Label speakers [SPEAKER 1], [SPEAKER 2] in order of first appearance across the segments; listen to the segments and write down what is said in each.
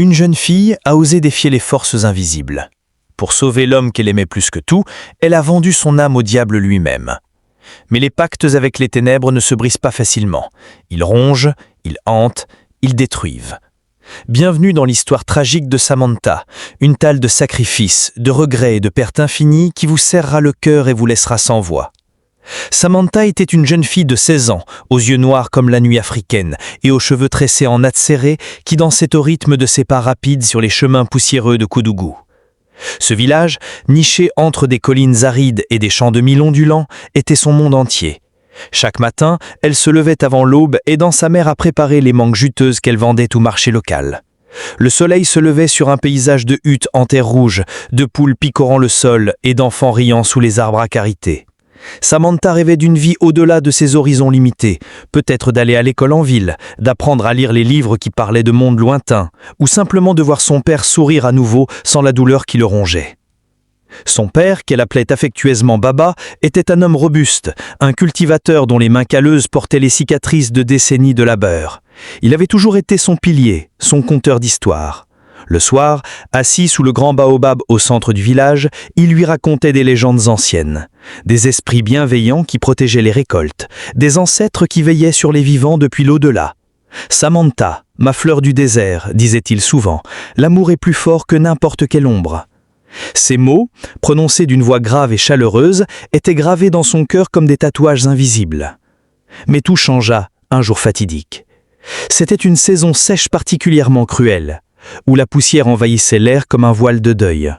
[SPEAKER 1] Une jeune fille a osé défier les forces invisibles. Pour sauver l'homme qu'elle aimait plus que tout, elle a vendu son âme au diable lui-même. Mais les pactes avec les ténèbres ne se brisent pas facilement. Ils rongent, ils hantent, ils détruisent. Bienvenue dans l'histoire tragique de Samantha, une tale de sacrifices, de regrets et de pertes infinies qui vous serrera le cœur et vous laissera sans voix. Samantha était une jeune fille de 16 ans, aux yeux noirs comme la nuit africaine et aux cheveux tressés en nattes serrées qui dansaient au rythme de ses pas rapides sur les chemins poussiéreux de Koudougou. Ce village, niché entre des collines arides et des champs de mil ondulants, était son monde entier. Chaque matin, elle se levait avant l'aube aidant sa mère à préparer les mangues juteuses qu'elle vendait au marché local. Le soleil se levait sur un paysage de huttes en terre rouge, de poules picorant le sol et d'enfants riant sous les arbres acarités. Samantha rêvait d'une vie au-delà de ses horizons limités, peut-être d'aller à l'école en ville, d'apprendre à lire les livres qui parlaient de mondes lointains, ou simplement de voir son père sourire à nouveau sans la douleur qui le rongeait. Son père, qu'elle appelait affectueusement Baba, était un homme robuste, un cultivateur dont les mains calleuses portaient les cicatrices de décennies de labeur. Il avait toujours été son pilier, son conteur d'histoire. Le soir, assis sous le grand baobab au centre du village, il lui racontait des légendes anciennes. Des esprits bienveillants qui protégeaient les récoltes, des ancêtres qui veillaient sur les vivants depuis l'au-delà. « Samantha, ma fleur du désert », disait-il souvent, « l'amour est plus fort que n'importe quelle ombre. » Ces mots, prononcés d'une voix grave et chaleureuse, étaient gravés dans son cœur comme des tatouages invisibles. Mais tout changea un jour fatidique. C'était une saison sèche particulièrement cruelle, où la poussière envahissait l'air comme un voile de deuil.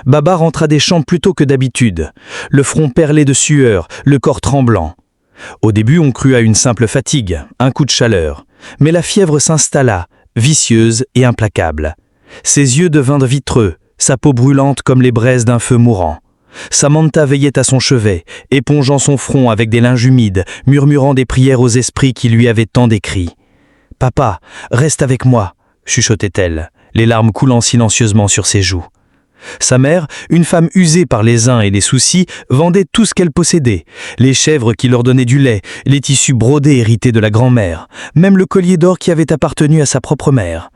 [SPEAKER 1] Baba rentra des champs plus tôt que d'habitude, le front perlé de sueur, le corps tremblant. Au début, on crut à une simple fatigue, un coup de chaleur, mais la fièvre s'installa, vicieuse et implacable. Ses yeux devinrent vitreux, sa peau brûlante comme les braises d'un feu mourant. Samantha veillait à son chevet, épongeant son front avec des linges humides, murmurant des prières aux esprits qui lui avaient tant décrit. « Papa, reste avec moi », chuchotait-elle, les larmes coulant silencieusement sur ses joues. Sa mère, une femme usée par les uns et les soucis, vendait tout ce qu'elle possédait, les chèvres qui leur donnaient du lait, les tissus brodés hérités de la grand-mère, même le collier d'or qui avait appartenu à sa propre mère.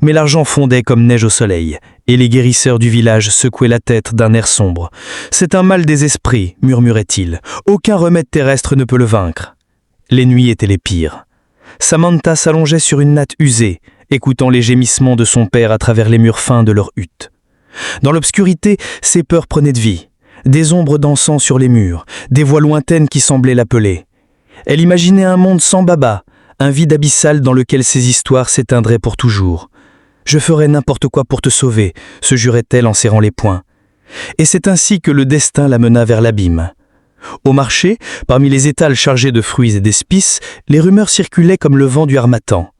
[SPEAKER 1] Mais l'argent fondait comme neige au soleil, et les guérisseurs du village secouaient la tête d'un air sombre. « C'est un mal des esprits », murmurait-il. « Aucun remède terrestre ne peut le vaincre. » Les nuits étaient les pires. Samantha s'allongeait sur une natte usée, écoutant les gémissements de son père à travers les murs fins de leur hutte. Dans l'obscurité, ses peurs prenaient de vie. Des ombres dansant sur les murs, des voix lointaines qui semblaient l'appeler. Elle imaginait un monde sans Baba, un vide abyssal dans lequel ses histoires s'éteindraient pour toujours. « Je ferai n'importe quoi pour te sauver », se jurait-elle en serrant les poings. Et c'est ainsi que le destin la mena vers l'abîme. Au marché, parmi les étals chargés de fruits et d'espices, les rumeurs circulaient comme le vent du harmattan.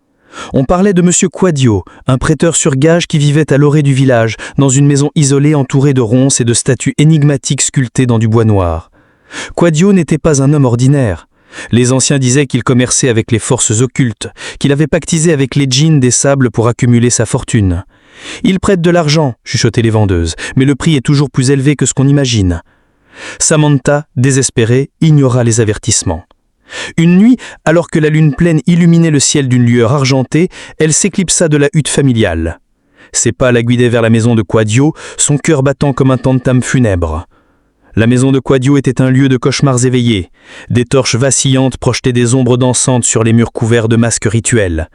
[SPEAKER 1] On parlait de M. Quadio, un prêteur sur gage qui vivait à l'orée du village, dans une maison isolée entourée de ronces et de statues énigmatiques sculptées dans du bois noir. Quadio n'était pas un homme ordinaire. Les anciens disaient qu'il commerçait avec les forces occultes, qu'il avait pactisé avec les djinns des sables pour accumuler sa fortune. « Il prête de l'argent », chuchotaient les vendeuses, « mais le prix est toujours plus élevé que ce qu'on imagine. » Samantha, désespérée, ignora les avertissements. Une nuit, alors que la lune pleine illuminait le ciel d'une lueur argentée, elle s'éclipsa de la hutte familiale. Ses pas la guidaient vers la maison de Quadio, son cœur battant comme un tam-tam funèbre. La maison de Quadio était un lieu de cauchemars éveillés. Des torches vacillantes projetaient des ombres dansantes sur les murs couverts de masques rituels.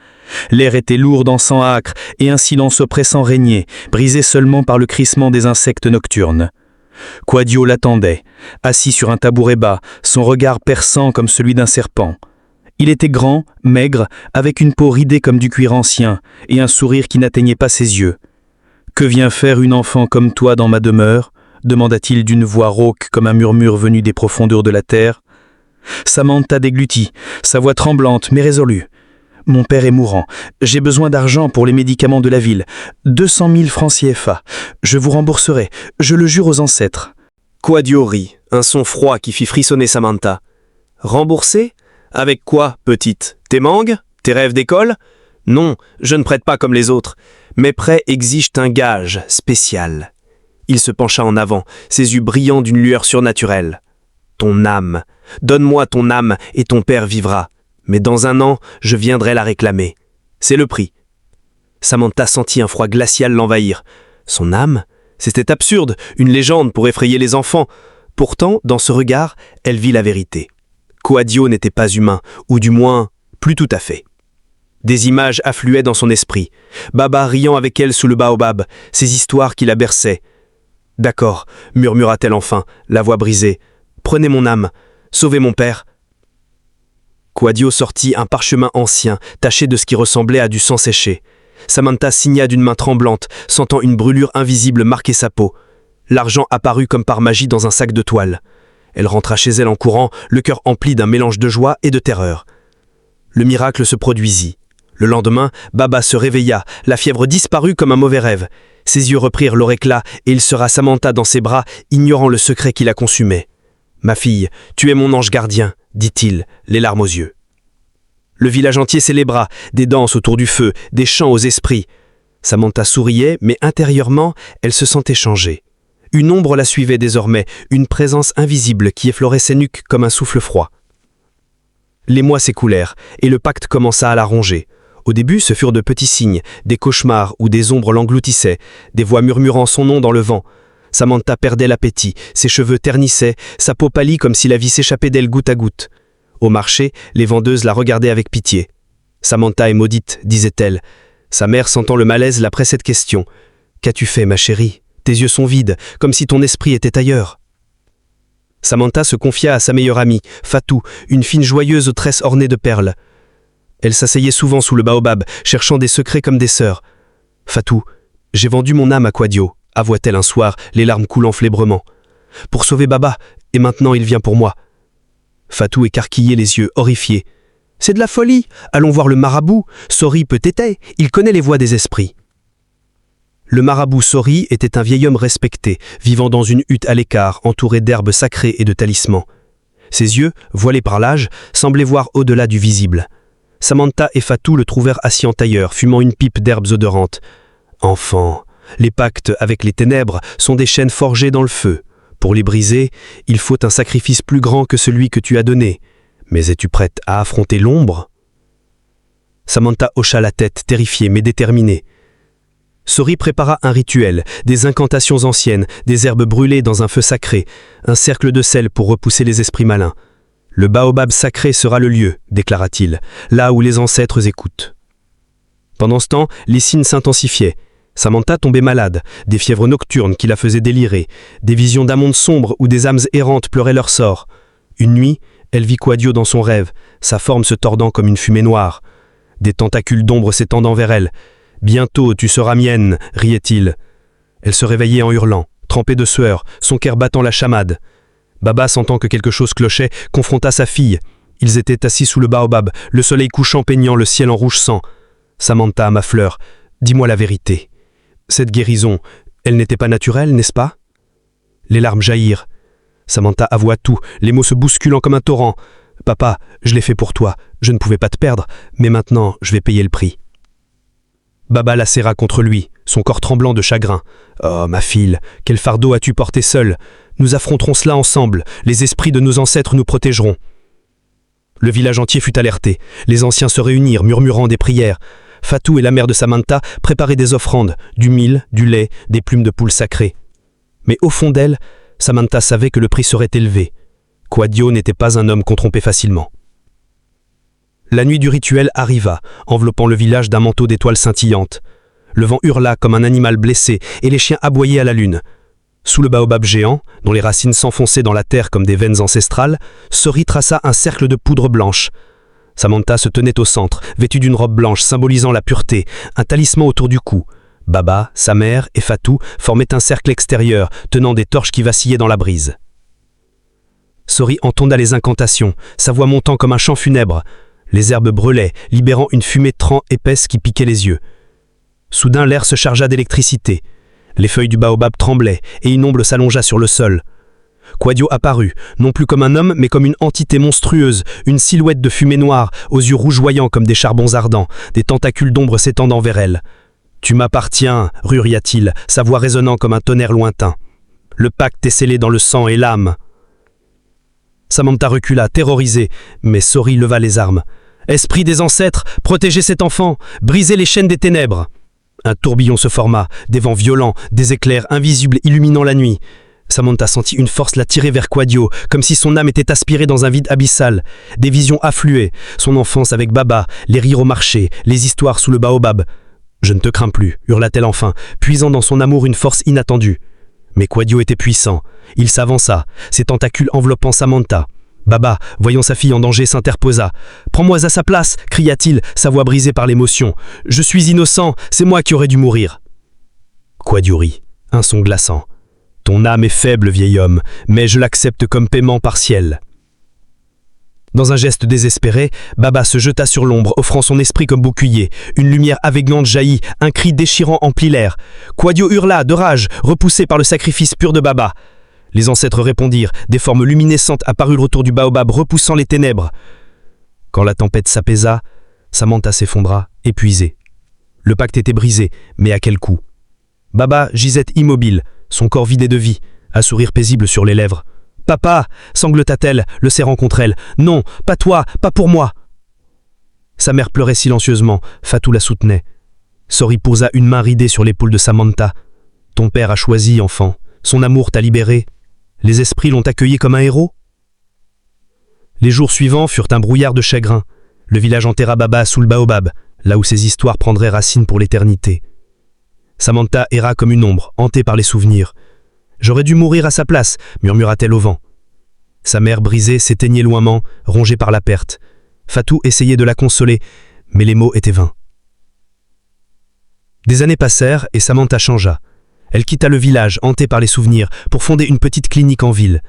[SPEAKER 1] L'air était lourd d'encens âcre et un silence oppressant régnait, brisé seulement par le crissement des insectes nocturnes. Quadio l'attendait, assis sur un tabouret bas, son regard perçant comme celui d'un serpent. Il était grand, maigre, avec une peau ridée comme du cuir ancien, et un sourire qui n'atteignait pas ses yeux. « Que vient faire une enfant comme toi dans ma demeure ?» demanda-t-il d'une voix rauque comme un murmure venu des profondeurs de la terre. Samantha déglutit, sa voix tremblante mais résolue. « Mon père est mourant. J'ai besoin d'argent pour les médicaments de la ville. 200 000 francs CFA. Je vous rembourserai. Je le jure aux ancêtres. »
[SPEAKER 2] Quadio rit, un son froid qui fit frissonner Samantha. « Rembourser ? Avec quoi, petite ? Tes mangues ? Tes rêves d'école ? Non, je ne prête pas comme les autres. Mes prêts exigent un gage spécial. » Il se pencha en avant, ses yeux brillants d'une lueur surnaturelle. « Ton âme. Donne-moi ton âme et ton père vivra. Mais dans 1 an, je viendrai la réclamer. C'est le prix. » Samantha sentit un froid glacial l'envahir. Son âme? C'était absurde, une légende pour effrayer les enfants. Pourtant, dans ce regard, elle vit la vérité. Quadio n'était pas humain, ou du moins, plus tout à fait. Des images affluaient dans son esprit. Baba riant avec elle sous le baobab, ces histoires qui la berçaient. « D'accord, murmura-t-elle enfin, la voix brisée. « Prenez mon âme, sauvez mon père. » Quadio sortit un parchemin ancien, taché de ce qui ressemblait à du sang séché. Samantha signa d'une main tremblante, sentant une brûlure invisible marquer sa peau. L'argent apparut comme par magie dans un sac de toile. Elle rentra chez elle en courant, le cœur empli d'un mélange de joie et de terreur. Le miracle se produisit. Le lendemain, Baba se réveilla, la fièvre disparut comme un mauvais rêve. Ses yeux reprirent leur éclat et il serra Samantha dans ses bras, ignorant le secret qui la consumait. « Ma fille, tu es mon ange gardien », dit-il, les larmes aux yeux. Le village entier célébra, des danses autour du feu, des chants aux esprits. Samantha souriait, mais intérieurement, elle se sentait changée. Une ombre la suivait désormais, une présence invisible qui effleurait ses nuques comme un souffle froid. Les mois s'écoulèrent, et le pacte commença à la ronger. Au début, ce furent de petits signes, des cauchemars où des ombres l'engloutissaient, des voix murmurant son nom dans le vent. Samantha perdait l'appétit, ses cheveux ternissaient, sa peau pâlit comme si la vie s'échappait d'elle goutte à goutte. Au marché, les vendeuses la regardaient avec pitié. « Samantha est maudite », disait-elle. Sa mère, sentant le malaise, la pressait de questions. « Qu'as-tu fait, ma chérie ? Tes yeux sont vides, comme si ton esprit était ailleurs. » Samantha se confia à sa meilleure amie, Fatou, une fine joyeuse aux tresses ornées de perles. Elle s'asseyait souvent sous le baobab, cherchant des secrets comme des sœurs. « Fatou, j'ai vendu mon âme à Quadio », avoua-t-elle un soir, les larmes coulant flébrement. « Pour sauver Baba, et maintenant il vient pour moi. » Fatou écarquillait les yeux, horrifié. « C'est de la folie, allons voir le marabout. Sori peut t'aider, il connaît les voies des esprits. » Le marabout Sori était un vieil homme respecté, vivant dans une hutte à l'écart, entouré d'herbes sacrées et de talismans. Ses yeux, voilés par l'âge, semblaient voir au-delà du visible. Samantha et Fatou le trouvèrent assis en tailleur, fumant une pipe d'herbes odorantes. « Enfant, les pactes avec les ténèbres sont des chaînes forgées dans le feu. Pour les briser, il faut un sacrifice plus grand que celui que tu as donné. Mais es-tu prête à affronter l'ombre ?» Samantha hocha la tête, terrifiée mais déterminée. Sori prépara un rituel, des incantations anciennes, des herbes brûlées dans un feu sacré, un cercle de sel pour repousser les esprits malins. « Le baobab sacré sera le lieu, déclara-t-il, là où les ancêtres écoutent. » Pendant ce temps, les signes s'intensifiaient. Samantha tombait malade, des fièvres nocturnes qui la faisaient délirer, des visions d'un monde sombre où des âmes errantes pleuraient leur sort. Une nuit, elle vit Quadio dans son rêve, sa forme se tordant comme une fumée noire. Des tentacules d'ombre s'étendant vers elle. « Bientôt tu seras mienne », riait-il. Elle se réveillait en hurlant, trempée de sueur, son cœur battant la chamade. Baba, sentant que quelque chose clochait, confronta sa fille. Ils étaient assis sous le baobab, le soleil couchant peignant le ciel en rouge sang. « Samantha, ma fleur, dis-moi la vérité. Cette guérison, elle n'était pas naturelle, n'est-ce pas ?» Les larmes jaillirent. Samantha avoua tout, les mots se bousculant comme un torrent. « Papa, je l'ai fait pour toi, je ne pouvais pas te perdre, mais maintenant je vais payer le prix. » Baba la serra contre lui, son corps tremblant de chagrin. « Oh, ma fille, quel fardeau as-tu porté seule? Nous affronterons cela ensemble, les esprits de nos ancêtres nous protégeront. » Le village entier fut alerté. Les anciens se réunirent, murmurant des prières. Fatou et la mère de Samantha préparaient des offrandes, du mil, du lait, des plumes de poule sacrées. Mais au fond d'elle, Samantha savait que le prix serait élevé. Quadio n'était pas un homme qu'on trompait facilement. La nuit du rituel arriva, enveloppant le village d'un manteau d'étoiles scintillantes. Le vent hurla comme un animal blessé et les chiens aboyaient à la lune. Sous le baobab géant, dont les racines s'enfonçaient dans la terre comme des veines ancestrales, Sori traça un cercle de poudre blanche. Samantha se tenait au centre, vêtue d'une robe blanche symbolisant la pureté, un talisman autour du cou. Baba, sa mère et Fatou formaient un cercle extérieur, tenant des torches qui vacillaient dans la brise. Sori entonna les incantations, sa voix montant comme un chant funèbre. Les herbes brûlaient, libérant une fumée tran épaisse qui piquait les yeux. Soudain, l'air se chargea d'électricité. Les feuilles du baobab tremblaient et une ombre s'allongea sur le sol. Quadio apparut, non plus comme un homme, mais comme une entité monstrueuse, une silhouette de fumée noire, aux yeux rougeoyants comme des charbons ardents, des tentacules d'ombre s'étendant vers elle. « Tu m'appartiens », ruria-t-il, sa voix résonnant comme un tonnerre lointain. « Le pacte est scellé dans le sang et l'âme. » Samantha recula, terrorisée, mais Sori leva les armes. « Esprit des ancêtres, protégez cet enfant, brisez les chaînes des ténèbres !» Un tourbillon se forma, des vents violents, des éclairs invisibles illuminant la nuit. Samantha sentit une force la tirer vers Quadio, comme si son âme était aspirée dans un vide abyssal. Des visions affluaient, son enfance avec Baba, les rires au marché, les histoires sous le baobab. « Je ne te crains plus », hurla-t-elle enfin, puisant dans son amour une force inattendue. Mais Quadio était puissant. Il s'avança, ses tentacules enveloppant Samantha. Baba, voyant sa fille en danger, s'interposa. « Prends-moi à sa place !» cria-t-il, sa voix brisée par l'émotion. « Je suis innocent, c'est moi qui aurais dû mourir. » Quadio rit, un son glaçant. « Ton âme est faible, vieil homme, mais je l'accepte comme paiement partiel. » Dans un geste désespéré, Baba se jeta sur l'ombre, offrant son esprit comme bouclier. Une lumière aveuglante jaillit, un cri déchirant emplit l'air. Quadio hurla, de rage, repoussé par le sacrifice pur de Baba. Les ancêtres répondirent, des formes luminescentes apparurent autour du baobab, repoussant les ténèbres. Quand la tempête s'apaisa, Samantha s'effondra, épuisée. Le pacte était brisé, mais à quel coût? Baba gisait immobile, son corps vidé de vie, un sourire paisible sur les lèvres. « Papa !» sanglota-t-elle, le serrant contre elle. « Non, pas toi, pas pour moi !» Sa mère pleurait silencieusement, Fatou la soutenait. Sori posa une main ridée sur l'épaule de Samantha. « Ton père a choisi, enfant. Son amour t'a libéré. Les esprits l'ont accueilli comme un héros ?» Les jours suivants furent un brouillard de chagrin. Le village enterra Baba sous le baobab, là où ses histoires prendraient racine pour l'éternité. Samantha erra comme une ombre, hantée par les souvenirs. « J'aurais dû mourir à sa place », murmura-t-elle au vent. Sa mère brisée s'éteignait loinment, rongée par la perte. Fatou essayait de la consoler, mais les mots étaient vains. Des années passèrent et Samantha changea. Elle quitta le village, hantée par les souvenirs, pour fonder une petite clinique en ville.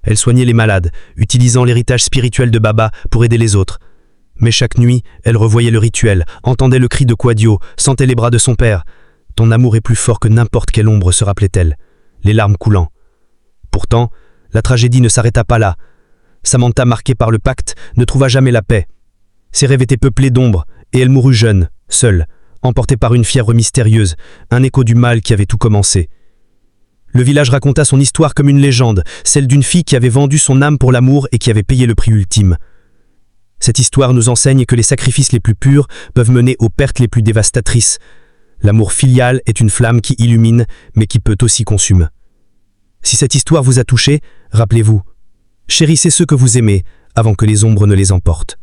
[SPEAKER 2] Elle soignait les malades, utilisant l'héritage spirituel de Baba pour aider les autres. Mais chaque nuit, elle revoyait le rituel, entendait le cri de Quadio, sentait les bras de son père. « Ton amour est plus fort que n'importe quelle ombre », se rappelait-elle, les larmes coulant. Pourtant, la tragédie ne s'arrêta pas là. Samantha, marquée par le pacte, ne trouva jamais la paix. Ses rêves étaient peuplés d'ombres, et elle mourut jeune, seule, emportée par une fièvre mystérieuse, un écho du mal qui avait tout commencé. Le village raconta son histoire comme une légende, celle d'une fille qui avait vendu son âme pour l'amour et qui avait payé le prix ultime. Cette histoire nous enseigne que les sacrifices les plus purs peuvent mener aux pertes les plus dévastatrices. L'amour filial est une flamme qui illumine, mais qui peut aussi consumer. Si cette histoire vous a touché, rappelez-vous, chérissez ceux que vous aimez avant que les ombres ne les emportent.